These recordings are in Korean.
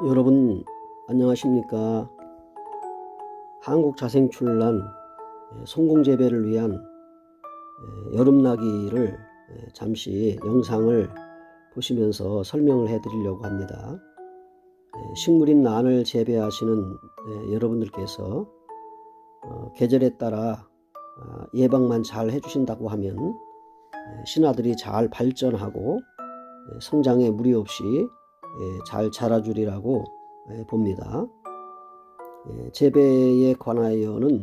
여러분 안녕하십니까? 한국자생출란 성공재배를 위한 여름나기를 잠시 영상을 보시면서 설명을 해 드리려고 합니다. 식물인 난을 재배하시는 여러분들께서 계절에 따라 예방만 잘 해주신다고 하면 신화들이 잘 발전하고 성장에 무리 없이 잘 자라주리라고 봅니다. 재배에 관하여는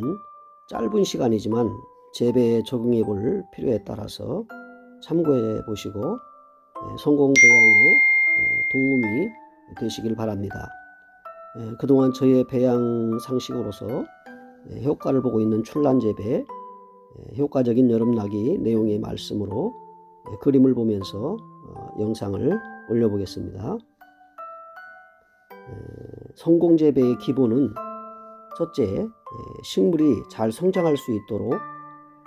짧은 시간이지만 재배에 적응해 볼 필요에 따라서 참고해 보시고 성공 배양에 도움이 되시길 바랍니다. 그동안 저의 배양 상식으로서 효과를 보고 있는 출란 재배, 효과적인 여름나기 내용의 말씀으로 그림을 보면서 영상을 올려보겠습니다. 성공 재배의 기본은 첫째, 식물이 잘 성장할 수 있도록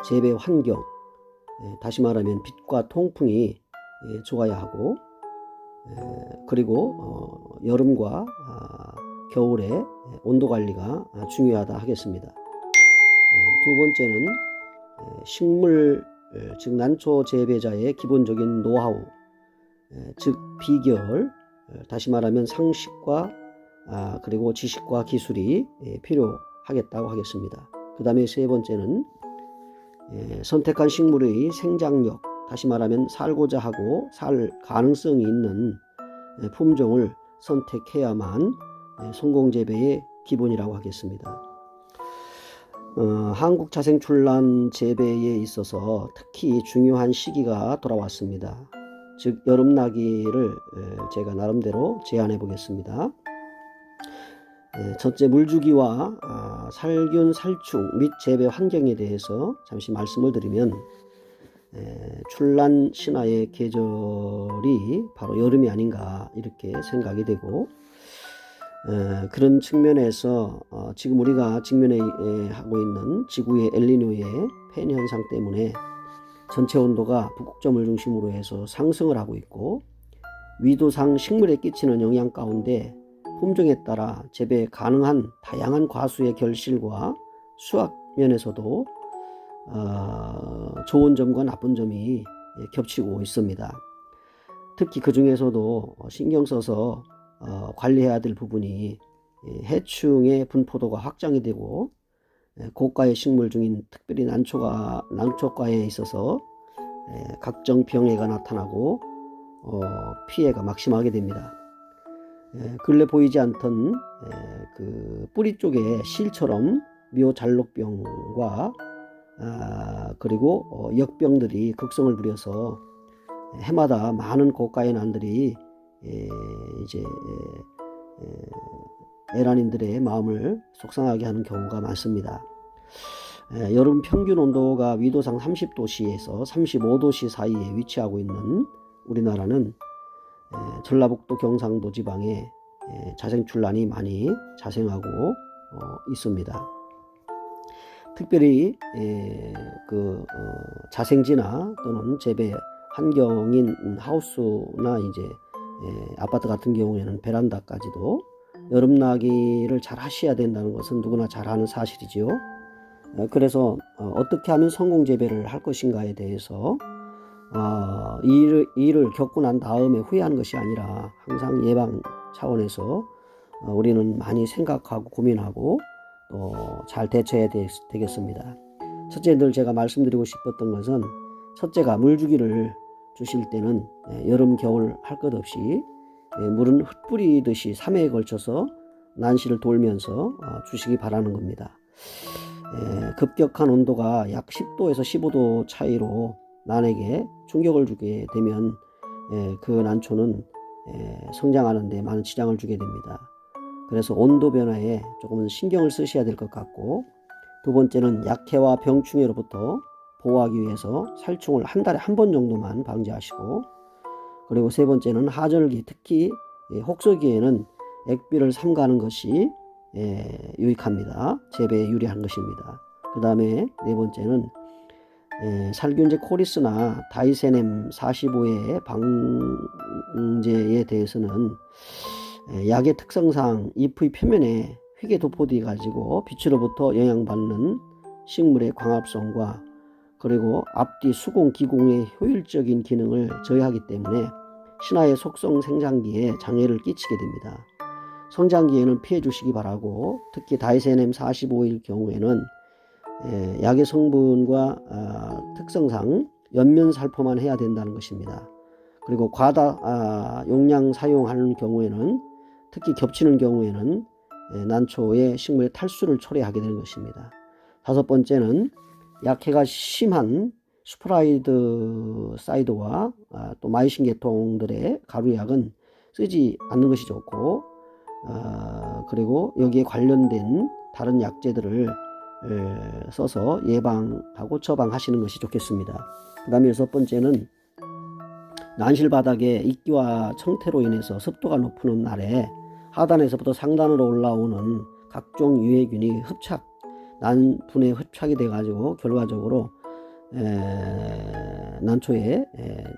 재배 환경, 다시 말하면 빛과 통풍이 좋아야 하고, 그리고 여름과 겨울에 온도 관리가 중요하다 하겠습니다. 두 번째는 식물 즉 난초 재배자의 기본적인 노하우, 즉 비결, 다시 말하면 상식과 그리고 지식과 기술이 필요하겠다고 하겠습니다. 그 다음에 세 번째는 선택한 식물의 생장력, 다시 말하면 살고자 하고 살 가능성이 있는 품종을 선택해야만 성공재배의 기본이라고 하겠습니다. 한국 자생출란 재배에 있어서 특히 중요한 시기가 돌아왔습니다. 즉 여름나기를 제가 나름대로 제안해 보겠습니다. 첫째, 물주기와 살균, 살충 및 재배 환경에 대해서 잠시 말씀을 드리면, 출란 신화의 계절이 바로 여름이 아닌가 이렇게 생각이 되고, 그런 측면에서 지금 우리가 직면해 하고 있는 지구의 엘니뇨의 팬 현상 때문에 전체 온도가 북극점을 중심으로 해서 상승을 하고 있고, 위도상 식물에 끼치는 영향 가운데 품종에 따라 재배 가능한 다양한 과수의 결실과 수확 면에서도 좋은 점과 나쁜 점이 겹치고 있습니다. 특히 그 중에서도 신경 써서 관리해야 될 부분이 해충의 분포도가 확장이 되고, 고가의 식물 중인 특별히 난초가에 있어서 각종 병해가 나타나고 피해가 막심하게 됩니다. 근래 보이지 않던 그 뿌리 쪽에 실처럼 묘잘록병과 그리고 역병들이 극성을 부려서 해마다 많은 고가의 난들이 이제 에란인들의 마음을 속상하게 하는 경우가 많습니다. 여름 평균 온도가 위도상 30도씨에서 35도씨 사이에 위치하고 있는 우리나라는 전라북도 경상도 지방에 자생출란이 많이 자생하고 있습니다. 특별히 자생지나 또는 재배 환경인 하우스나 이제 아파트 같은 경우에는 베란다까지도 여름나기를 잘 하셔야 된다는 것은 누구나 잘 아는 사실이지요. 그래서 어떻게 하면 성공재배를 할 것인가에 대해서 일을 겪고 난 다음에 후회하는 것이 아니라 항상 예방 차원에서 우리는 많이 생각하고 고민하고 또 잘 대처해야 되겠습니다. 첫째, 늘 제가 말씀드리고 싶었던 것은, 첫째가 물주기를 주실 때는 여름 겨울 할 것 없이 물은 흩뿌리듯이 3회에 걸쳐서 난시를 돌면서 주시기 바라는 겁니다. 급격한 온도가 약 10도에서 15도 차이로 난에게 충격을 주게 되면 그 난초는 성장하는 데 많은 지장을 주게 됩니다. 그래서 온도 변화에 조금은 신경을 쓰셔야 될 것 같고, 두 번째는 약해와 병충해로부터 보호하기 위해서 살충을 한 달에 한 번 정도만 방지하시고, 그리고 세 번째는 하절기, 특히 혹서기에는 액비를 삼가는 것이 유익합니다. 재배에 유리한 것입니다. 그 다음에 네 번째는 살균제 코리스나 다이세넴 45의 방제에 대해서는 약의 특성상 잎의 표면에 휘게 도포되어 가지고 빛으로부터 영향받는 식물의 광합성과 그리고 앞뒤 수공 기공의 효율적인 기능을 저해하기 때문에 신화의 속성 생장기에 장애를 끼치게 됩니다. 성장기에는 피해 주시기 바라고, 특히 다이세넴 45일 경우에는 약의 성분과 특성상 연면 살포만 해야 된다는 것입니다. 그리고 과다 용량 사용하는 경우에는, 특히 겹치는 경우에는 난초의 식물의 탈수를 초래하게 되는 것입니다. 다섯 번째는 약해가 심한 스프라이드 사이드와 또 마이신 계통들의 가루약은 쓰지 않는 것이 좋고, 그리고 여기에 관련된 다른 약재들을 써서 예방하고 처방하시는 것이 좋겠습니다. 그 다음에 여섯 번째는 난실 바닥에 이끼와 청태로 인해서 습도가 높은 날에 하단에서부터 상단으로 올라오는 각종 유해균이 난분에 흡착이 돼 가지고 결과적으로 난초에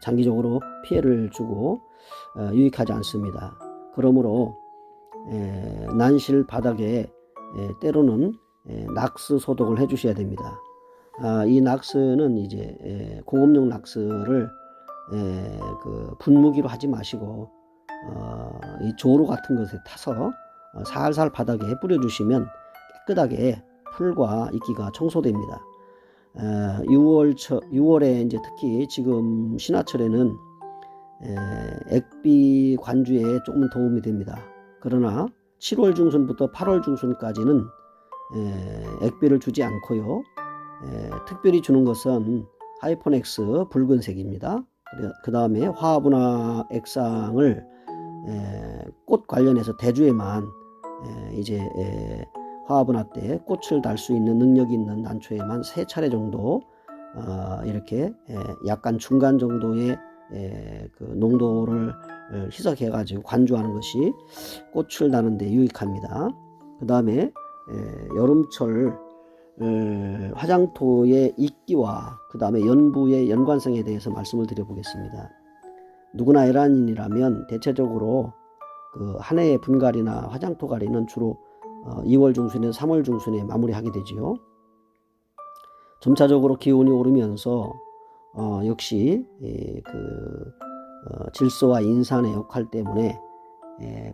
장기적으로 피해를 주고 유익하지 않습니다. 그러므로 난실 바닥에 때로는 낙스 소독을 해 주셔야 됩니다. 이 낙스는 이제 공업용 낙스를 그 분무기로 하지 마시고 이 조로 같은 것에 타서 살살 바닥에 뿌려주시면 깨끗하게 풀과 이끼가 청소됩니다. 6월에 이제 특히 지금 신화철에는 액비 관주에 조금 도움이 됩니다. 그러나 7월 중순부터 8월 중순까지는 액비를 주지 않고요. 특별히 주는 것은 하이포넥스 붉은색입니다. 그 다음에 화분화 액상을 꽃 관련해서 대주에만 이제 화분화 때 꽃을 달 수 있는 능력이 있는 난초에만 3차례 정도 이렇게 약간 중간 정도의 그 농도를 희석해 가지고 관주하는 것이 꽃을 다는 데 유익합니다. 그 다음에 여름철 화장토의 이끼와 그 다음에 연부의 연관성에 대해서 말씀을 드려보겠습니다. 누구나 에란인이라면 대체적으로 그 한 해의 분갈이나 화장토 관리는 주로 2월 중순에서 3월 중순에 마무리하게 되지요. 점차적으로 기온이 오르면서 역시 질소와 인산의 역할 때문에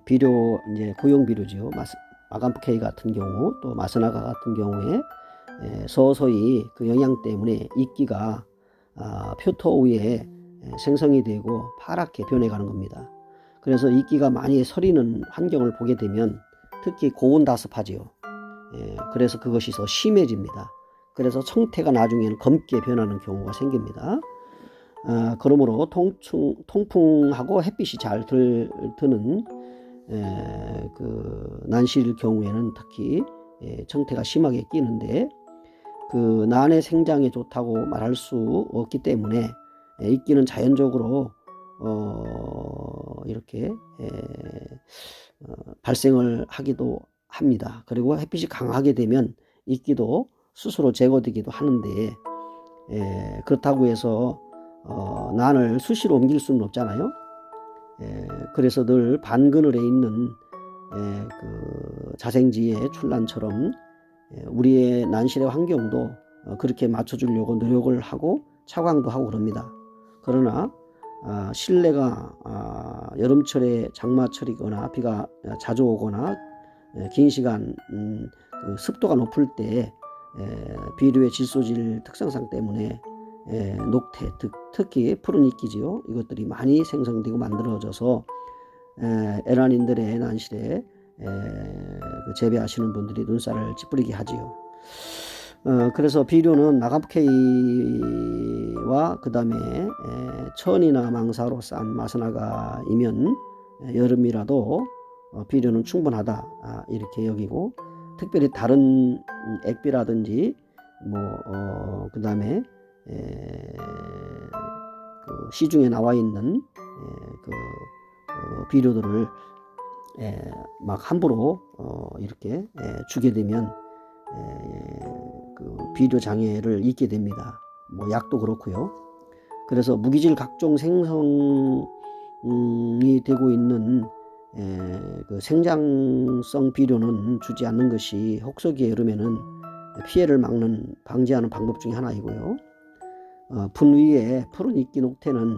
비료, 이제 고용 비료지요. 마감프케이 같은 경우 또 마스나가 같은 경우에 서서히 그 영향 때문에 이끼가 표토 위에 생성이 되고 파랗게 변해가는 겁니다. 그래서 이끼가 많이 서리는 환경을 보게 되면 특히 고온다습하지요. 그래서 그것이 더 심해집니다. 그래서 청태가 나중에는 검게 변하는 경우가 생깁니다. 그러므로 통풍하고 햇빛이 잘 드는 그 난시일 경우에는 특히 청태가 심하게 끼는데, 그 난의 생장에 좋다고 말할 수 없기 때문에 이끼는 자연적으로 이렇게 발생을 하기도 합니다. 그리고 햇빛이 강하게 되면 이끼도 스스로 제거되기도 하는데, 그렇다고 해서 난을 수시로 옮길 수는 없잖아요. 그래서 늘 반그늘에 있는 그 자생지의 출란처럼 우리의 난실의 환경도 그렇게 맞춰주려고 노력을 하고 차광도 하고 그럽니다. 그러나 실내가 여름철에 장마철이거나 비가 자주 오거나 긴 시간 그 습도가 높을 때 비료의 질소질 특성상 때문에 녹태, 특히 푸른 이끼지요. 이것들이 많이 생성되고 만들어져서 에란인들의 난실에 그 재배하시는 분들이 눈살을 찌푸리게 하지요. 그래서 비료는 나가프케이와 그 다음에 천이나 망사로 싼 마스나가이면 여름이라도 비료는 충분하다 이렇게 여기고, 특별히 다른 액비라든지 그 다음에 그 시중에 나와 있는 비료들을 막 함부로 이렇게 주게 되면 그 비료 장애를 입게 됩니다. 약도 그렇고요. 그래서 무기질 각종 생성이 되고 있는 그 생장성 비료는 주지 않는 것이 혹서기의 여름에는 피해를 방지하는 방법 중에 하나이고요. 분 위에 푸른 이끼 녹태는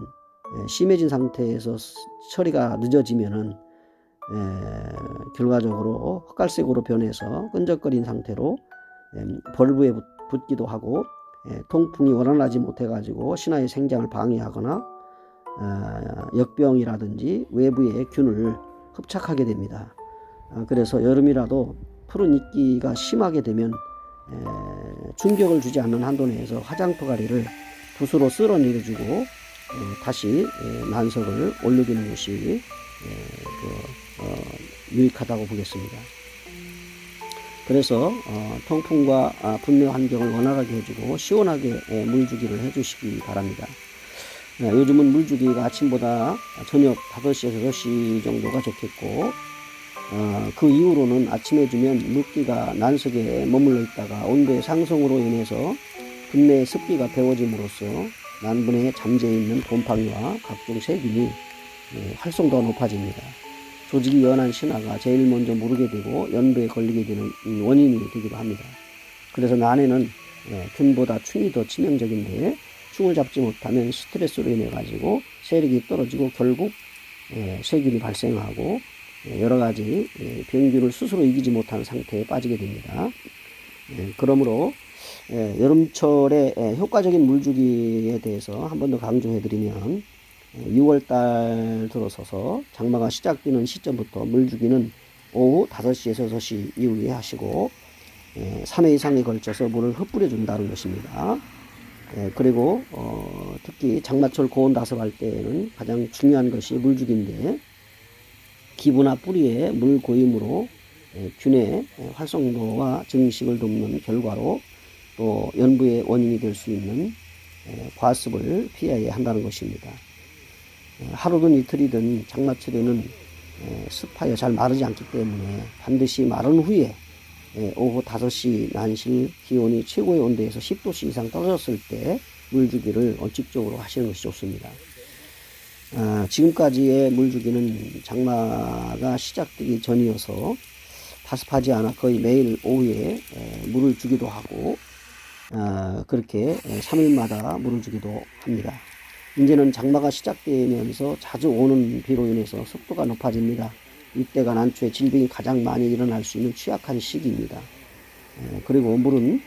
심해진 상태에서 처리가 늦어지면은 결과적으로 흑갈색으로 변해서 끈적거린 상태로 벌브에 붙기도 하고 통풍이 원활하지 못해가지고 신화의 생장을 방해하거나 역병이라든지 외부의 균을 흡착하게 됩니다. 그래서 여름이라도 푸른 이끼가 심하게 되면 충격을 주지 않는 한도 내에서 화장토가리를 붓으로 쓸어내려주고 다시 난석을 올려주는 것이 유익하다고 보겠습니다. 그래서 통풍과 분내 환경을 원활하게 해주고 시원하게 물주기를 해주시기 바랍니다. 요즘은 물주기가 아침보다 저녁 5시에서 6시 정도가 좋겠고 그 이후로는 아침에 주면 물기가 난석에 머물러 있다가 온도의 상승으로 인해서 분내의 습기가 데워짐으로써 난분에 잠재해 있는 곰팡이와 각종 세균이 활성도가 높아집니다. 조직이 연한 신화가 제일 먼저 무르게 되고 연도에 걸리게 되는 원인이 되기도 합니다. 그래서 난에는 균보다 충이 더 치명적인데 충을 잡지 못하면 스트레스로 인해 가지고 세력이 떨어지고 결국 세균이 발생하고 여러 가지 병균을 스스로 이기지 못하는 상태에 빠지게 됩니다. 그러므로 여름철에 효과적인 물주기에 대해서 한 번 더 강조해드리면 6월달 들어서서 장마가 시작되는 시점부터 물주기는 오후 5시에서 6시 이후에 하시고 3회 이상에 걸쳐서 물을 흩뿌려 준다는 것입니다. 그리고 특히 장마철 고온 다습할 때에는 가장 중요한 것이 물주기인데 기부나 뿌리에 물 고임으로 균의 활성도와 증식을 돕는 결과로 또 연부의 원인이 될 수 있는 과습을 피해야 한다는 것입니다. 하루든 이틀이든 장마철에는 습하여 잘 마르지 않기 때문에 반드시 마른 후에 오후 5시 난실 기온이 최고의 온도에서 10도씨 이상 떨어졌을 때 물주기를 원칙적으로 하시는 것이 좋습니다. 지금까지의 물주기는 장마가 시작되기 전이어서 다습하지 않아 거의 매일 오후에 물을 주기도 하고 그렇게 3일마다 물을 주기도 합니다. 이제는 장마가 시작되면서 자주 오는 비로 인해서 습도가 높아집니다. 이때가 난초에 질병이 가장 많이 일어날 수 있는 취약한 시기입니다. 그리고 물은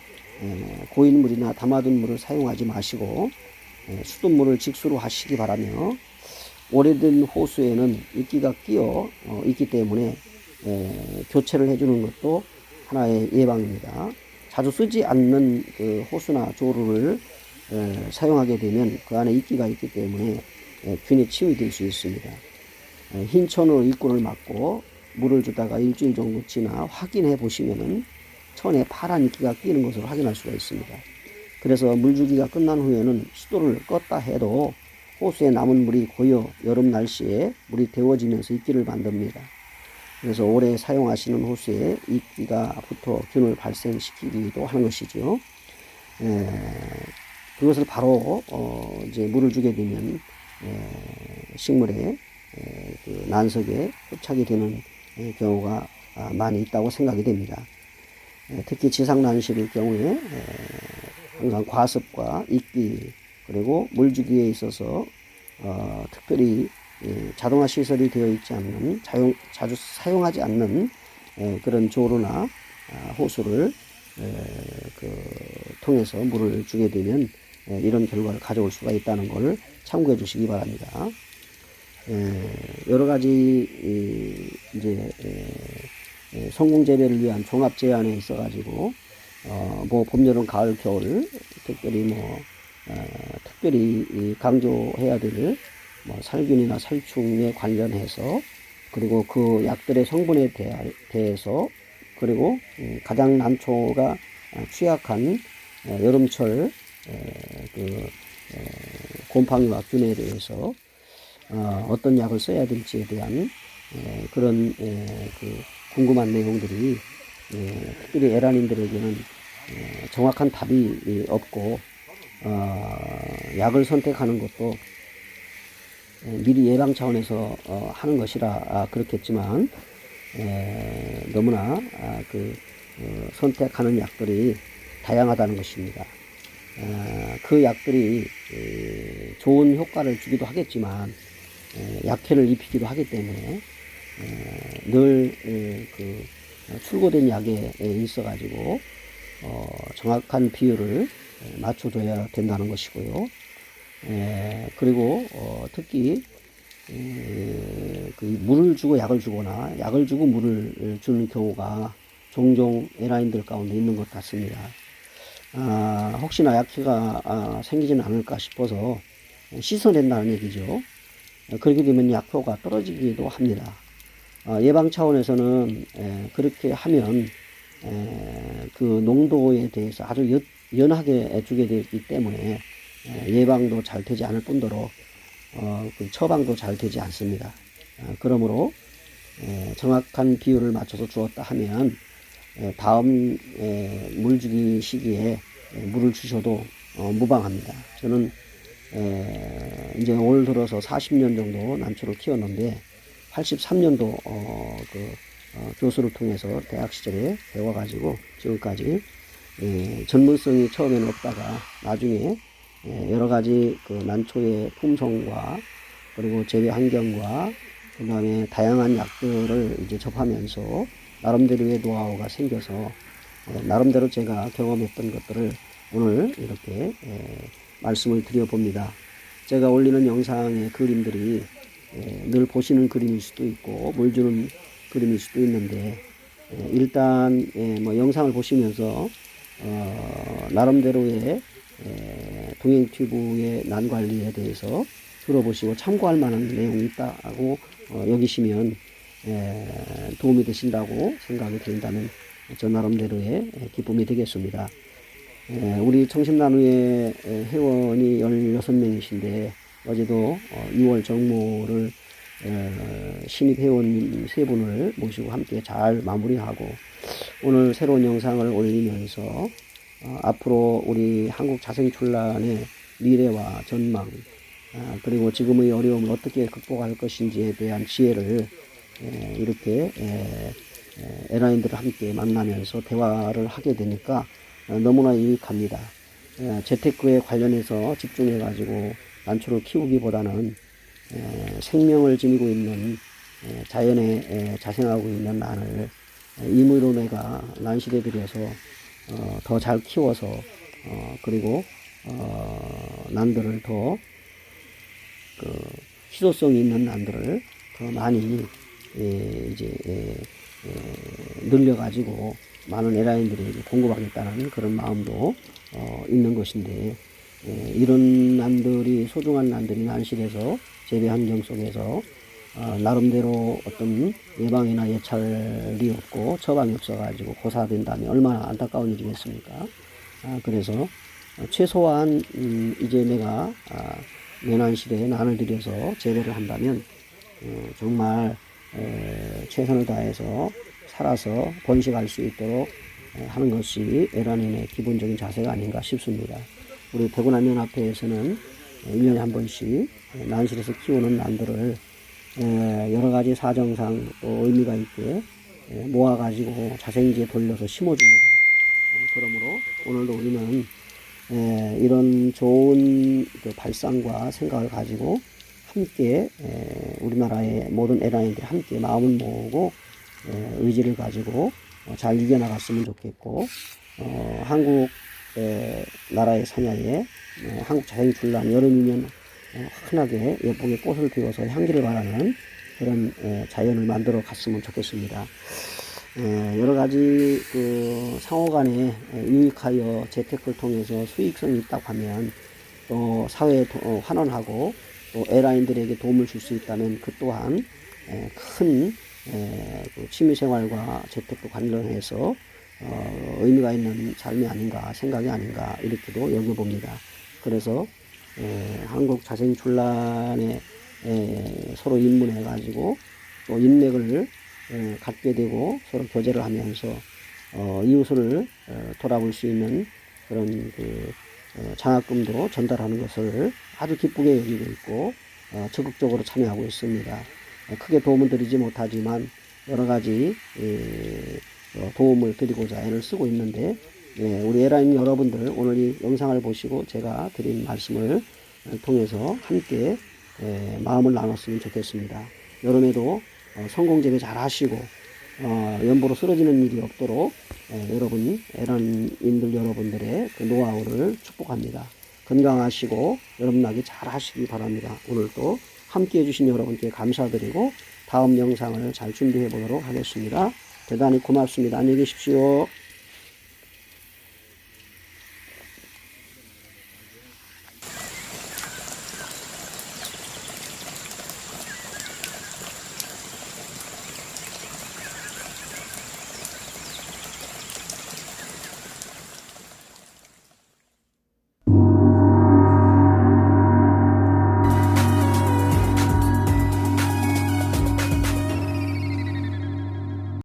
고인 물이나 담아둔 물을 사용하지 마시고 수돗물을 직수로 하시기 바라며 오래된 호수에는 이끼가 끼어 있기 때문에 교체를 해주는 것도 하나의 예방입니다. 자주 쓰지 않는 그 호수나 조루를 사용하게 되면 그 안에 이끼가 있기 때문에 균이 침입될 수 있습니다. 흰 천으로 입구를 막고 물을 주다가 일주일 정도 지나 확인해 보시면은 천에 파란 이끼가 끼는 것을 확인할 수가 있습니다. 그래서 물주기가 끝난 후에는 수도를 껐다 해도 호수에 남은 물이 고여 여름 날씨에 물이 데워지면서 이끼를 만듭니다. 그래서 오래 사용하시는 호수에 이끼가 붙어 균을 발생시키기도 하는 것이죠. 그것을 바로 이제 물을 주게 되면 식물의 그 난석에 흡착이 되는 경우가 많이 있다고 생각이 됩니다. 특히 지상난실의 경우에 항상 과습과 이끼 그리고 물주기에 있어서 특별히 자동화 시설이 되어 있지 않는 자주 사용하지 않는 그런 조루나 호수를 통해서 물을 주게 되면 이런 결과를 가져올 수가 있다는 것을 참고해 주시기 바랍니다. 여러 가지 이제 성공 재배를 위한 종합 제안에 있어 가지고 뭐 봄, 여름, 가을, 겨울 특별히 강조해야 될 살균이나 살충에 관련해서 그리고 그 약들의 성분에 대해서 그리고 가장 난초가 취약한 여름철 곰팡이와 균에 대해서 어떤 약을 써야 될지에 대한 그런 궁금한 내용들이 특별히 에란인들에게는 정확한 답이 없고 약을 선택하는 것도 미리 예방 차원에서 하는 것이라 그렇겠지만 너무나 선택하는 약들이 다양하다는 것입니다. 그 약들이 좋은 효과를 주기도 하겠지만 약해를 입히기도 하기 때문에 늘 출고된 약에 있어 가지고 정확한 비율을 맞춰줘야 된다는 것이고요. 그리고 특히 물을 주고 약을 주거나 약을 주고 물을 주는 경우가 종종 에라인들 가운데 있는 것 같습니다. 혹시나 약효가 생기지는 않을까 싶어서 씻어낸다는 얘기죠. 그렇게 되면 약효가 떨어지기도 합니다. 예방 차원에서는 그렇게 하면 그 농도에 대해서 아주 연하게 주게 되기 때문에 예방도 잘 되지 않을 뿐더러 그 처방도 잘 되지 않습니다. 그러므로 정확한 비율을 맞춰서 주었다 하면 다음 물주기 시기에 물을 주셔도 무방합니다. 저는 이제 올 들어서 40년 정도 난초를 키웠는데 83년도 교수를 통해서 대학 시절에 배워가지고 지금까지 전문성이 처음에는 없다가 나중에 여러 가지 그 난초의 품성과 그리고 재배 환경과 그 다음에 다양한 약들을 이제 접하면서 나름대로의 노하우가 생겨서 나름대로 제가 경험했던 것들을 오늘 이렇게 말씀을 드려봅니다. 제가 올리는 영상의 그림들이 늘 보시는 그림일 수도 있고 물 주는 그림일 수도 있는데 일단 뭐 영상을 보시면서 나름대로의 동행튜브의 난관리에 대해서 들어보시고 참고할 만한 내용이 있다고 여기시면 도움이 되신다고 생각이 된다면 저 나름대로의 기쁨이 되겠습니다. 우리 청심나누의 회원이 16명이신데 어제도 6월 정모를 신입 회원님 3분을 모시고 함께 잘 마무리하고 오늘 새로운 영상을 올리면서 앞으로 우리 한국 자생출란의 미래와 전망 그리고 지금의 어려움을 어떻게 극복할 것인지에 대한 지혜를 이렇게 에라인들을 함께 만나면서 대화를 하게 되니까 너무나 유익합니다. 재테크에 관련해서 집중해 가지고 난초를 키우기보다는 생명을 지니고 있는 자연에 자생하고 있는 난을 임의로 내가 난실에 들여서 더 잘 키워서 그리고 난들을 더 희소성 있는 난들을 더 많이 늘려가지고 많은 에라인들에게 공급하겠다는 그런 마음도 있는 것인데 이런 난들이 소중한 난들이 난실에서 재배 환경 속에서 나름대로 어떤 예방이나 예찰이 없고 처방이 없어가지고 고사된다면 얼마나 안타까운 일이겠습니까? 그래서 최소한 이제 내가 내 난실에 난을 들여서 재배를 한다면 정말 최선을 다해서 살아서 번식할 수 있도록 하는 것이 에란인의 기본적인 자세가 아닌가 싶습니다. 우리 대구난연합회에서는 1년에 한 번씩 난실에서 키우는 난들을 여러 가지 사정상 또 의미가 있게 모아가지고 자생지에 돌려서 심어줍니다. 그러므로 오늘도 우리는 이런 좋은 그 발상과 생각을 가지고 함께 우리나라의 모든 에라인들이 함께 마음을 모으고 의지를 가지고 잘 이겨나갔으면 좋겠고 한국 나라의 사냐에 한국 자생출란 여름이면 환하게 예쁘게 꽃을 피워서 향기를 발하는 그런 자연을 만들어 갔으면 좋겠습니다. 여러 가지 그 상호간에 유익하여 재테크를 통해서 수익성이 있다고 하면 또 사회에 환원하고 또 에라인들에게 도움을 줄 수 있다면 그 또한 큰 취미생활과 재테크 관련해서 의미가 있는 삶이 아닌가 생각이 아닌가 이렇게도 여겨봅니다. 그래서 한국 자생출란에 서로 입문해 가지고 또 인맥을 갖게 되고 서로 교제를 하면서 이웃을 돌아볼 수 있는 그런 장학금도 전달하는 것을 아주 기쁘게 여기고 있고 적극적으로 참여하고 있습니다. 크게 도움을 드리지 못하지만 여러 가지 도움을 드리고자 애를 쓰고 있는데, 우리 에라인 여러분들 오늘 이 영상을 보시고 제가 드린 말씀을 통해서 함께 마음을 나눴으면 좋겠습니다. 여름에도 성공 재배 잘 하시고 연보로 쓰러지는 일이 없도록 여러분 에란인들 여러분들의 그 노하우를 축복합니다. 건강하시고 여러분 나기 잘 하시기 바랍니다. 오늘도 함께 해주신 여러분께 감사드리고 다음 영상을 잘 준비해 보도록 하겠습니다. 대단히 고맙습니다. 안녕히 계십시오.